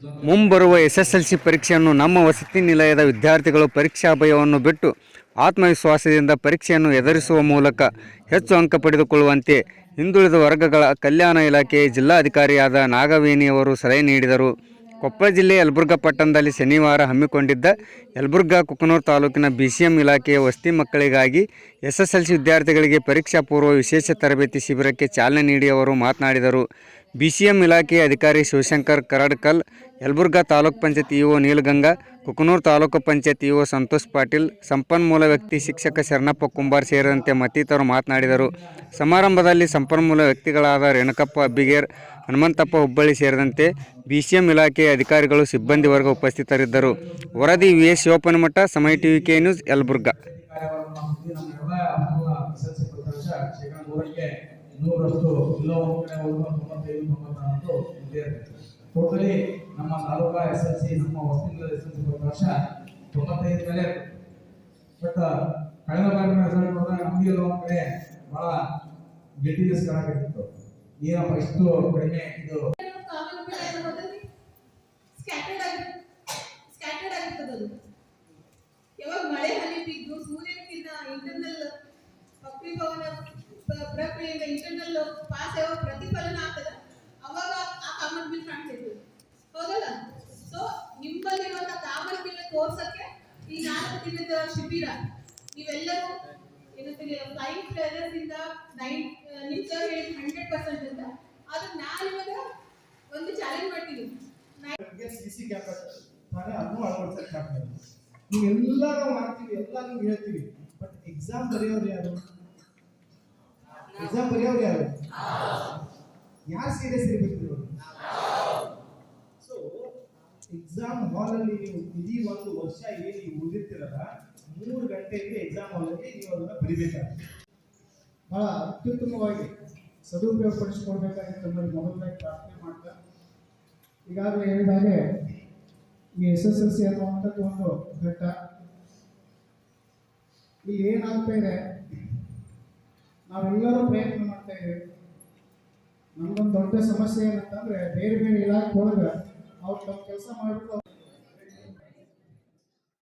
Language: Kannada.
ಮುಂಬರುವ SSLC ಪರೀಕ್ಷೆಯನ್ನು ನಮ್ಮ ವಸತಿ ನಿಲಯದ ವಿದ್ಯಾರ್ಥಿಗಳು ಪರೀಕ್ಷಾ ಭಯವನ್ನು ಬಿಟ್ಟು ಆತ್ಮವಿಶ್ವಾಸದಿಂದ ಪರೀಕ್ಷೆಯನ್ನು ಎದುರಿಸುವ ಮೂಲಕ ಹೆಚ್ಚು ಅಂಕ ಪಡೆದುಕೊಳ್ಳುವಂತೆ ಹಿಂದುಳಿದ ವರ್ಗಗಳ ಕಲ್ಯಾಣ ಇಲಾಖೆಯ ಜಿಲ್ಲಾಧಿಕಾರಿಯಾದ ನಾಗವೇಣಿಯವರು ಸಲಹೆ ನೀಡಿದರು. ಕೊಪ್ಪಳ ಜಿಲ್ಲೆ ಯಲಬುರ್ಗಾ ಪಟ್ಟಣದಲ್ಲಿ ಶನಿವಾರ ಹಮ್ಮಿಕೊಂಡಿದ್ದ ಯಲಬುರ್ಗಾ ಕುಕನೂರು ತಾಲೂಕಿನ BCM ಇಲಾಖೆಯ ವಸತಿ ಮಕ್ಕಳಿಗಾಗಿ SSLC ವಿದ್ಯಾರ್ಥಿಗಳಿಗೆ ಪರೀಕ್ಷಾ ಪೂರ್ವ ವಿಶೇಷ ತರಬೇತಿ ಶಿಬಿರಕ್ಕೆ ಚಾಲನೆ ನೀಡಿ ಅವರು ಮಾತನಾಡಿದರು. BCM ಇಲಾಖೆಯ ಅಧಿಕಾರಿ ಶಿವಶಂಕರ್ ಕರಡ್ಕಲ್, ಯಲಬುರ್ಗಾ ತಾಲೂಕು ಪಂಚಾಯತ್ ಇಒ ನೀಲಗಂಗಾ, ಕುಕನೂರು ತಾಲೂಕು ಪಂಚಾಯತ್ ಇಒ ಸಂತೋಷ್ ಪಾಟೀಲ್, ಸಂಪನ್ಮೂಲ ವ್ಯಕ್ತಿ ಶಿಕ್ಷಕ ಶರಣಪ್ಪ ಕುಂಬಾರ್ ಸೇರಿದಂತೆ ಮತ್ತಿತರರು ಮಾತನಾಡಿದರು. ಸಮಾರಂಭದಲ್ಲಿ ಸಂಪನ್ಮೂಲ ವ್ಯಕ್ತಿಗಳಾದ ರೇಣುಕಪ್ಪ ಅಬ್ಬಿಗೇರ್, ಹನುಮಂತಪ್ಪ ಹುಬ್ಬಳ್ಳಿ ಸೇರಿದಂತೆ BCM ಇಲಾಖೆಯ ಅಧಿಕಾರಿಗಳು, ಸಿಬ್ಬಂದಿ ವರ್ಗ ಉಪಸ್ಥಿತರಿದ್ದರು. ವರದಿ VS ಶಿವಪ್ಪನಮಠ, ಸಮಯ TV K news, Yelburga. Totally ನಮ್ಮ ತಾಲೂಕಾ SSLC ನಮ್ಮ ವಸತಿ SSLC ವರ್ಷ 95 ಮೇಲೆ. ಬಟ್ ಕಳೆದ ಬಾರಿ ರಿಸಲ್ಟ್ ನೋಡಿದ್ರೆ ನಮಗೆ ಒಂದು ಕಡೆ ಬಹಳ ಗಿಲ್ಟಿನೆಸ್ ಕಾಣಕತ್ತಿತ್ತು. ಏನಪ್ಪ ಇಷ್ಟು ಕಡಿಮೆ ಇದು ಸ್ಕ್ಯಾಟರ್ಡ್ ಆಗಿರ್ತದೆ. ಯಾವಾಗ ಮಳೆ ಹನಿ ಬಿದ್ದು ಸೂರ್ಯನಿಂದ ಇಂಟರ್ನಲ್ ವಕ್ರೀಭವನ ಪ್ರಕ್ರಿಯೆಯಿಂದ ಇಂಟರ್ನಲ್ ಪಾಸ್ ಯಾವ ಪ್ರತಿಫಲನ ಆಗ್ತದೆ, ಅವಾಗ ಆ ಕಾಮನ್ ಬಿಲ್ ಕಾಣ್ತಿತ್ತು, ಹೌದಲ್ಲ? ಸೊ ನಿಮ್ಮಲ್ಲಿರುವಂತಹ ಕಾಮನ್ ಬಿಲ್ ತೋರ್ಸಕ್ಕೆ ಈ 4 ದಿನದ ಶಿಬಿರ ನೀವೆಲ್ಲರೂ ಏನಂತೀರಿ ಫ್ಲೈಯಿಂಗ್ ಫ್ಲೇಯರ್ಸ್ ಇಂದ ನಿಮ್ ಸರ್ ಹೇಳಿ 100% ಅಂತ ಅದನ್ನ ನಾನು ಇವಾಗ ಒಂದು ಚಾಲೆಂಜ್ ಮಾಡ್ತೀನಿ. ಸಿಸಿ ಕ್ಯಾಮೆರಾ ತಾನೇ ಅದನ್ನು ಅಳವಡಿಸಕ್ಕೆ ಆಗ್ತದೆ. ನೀವೆಲ್ಲ ನಾವು ಮಾಡ್ತೀವಿ, ಎಲ್ಲ ನೀವು ಹೇಳ್ತೀವಿ, ಬಟ್ ಎಕ್ಸಾಮ್ ಬರೆಯೋರು ಯಾರು? ಯಾರು ಸೀರಿಯಸ್ ಇರಬೇಕು? ಸೊ ಎಕ್ಸಾಮ್ ಹಾಲ್ ಅಲ್ಲಿ ನೀವು ಇಡೀ ಒಂದು ವರ್ಷ ಏನು ನೀವು ಓದಿರ್ತೀರಲ್ಲ, 3 ಗಂಟೆಗೆ ಎಕ್ಸಾಮ್ ಹಾಲ್ ಅಲ್ಲಿ ನೀವು ಅದನ್ನ ಬರಿಬೇಕಾಗುತ್ತೆ. ಬಹಳ ಅತ್ಯುತ್ತಮವಾಗಿ ಸದುಪಯೋಗ ಪಡಿಸಿಕೊಳ್ಬೇಕಾಗಿ ತಮ್ಮಲ್ಲಿ ಮೊದಲನೇ ಪ್ರಾರ್ಥನೆ ಮಾಡ್ತಾ, ಈಗಾಗಲೇ ಹೇಳಿದಾಗೆ ಈ SSLC ಅನ್ನುವಂಥದ್ದು ಒಂದು ಘಟ್ಟ. ಇಲ್ಲಿ ಏನಾಗ್ತಾ ಇದೆ, ನಾವೆಲ್ಲರೂ ಪ್ರಯತ್ನ ಮಾಡ್ತಾ ಇದ್ದೇವೆ. ನಮ್ಗೊಂದು ದೊಡ್ಡ ಸಮಸ್ಯೆ ಏನಂತಂದ್ರೆ ಬೇರೆ ಬೇರೆ ಇಲಾಖೆ ಒಳಗೆ ಅವ್ರು ತಮ್ಮ ಕೆಲಸ ಮಾಡಿಬಿಟ್ಟು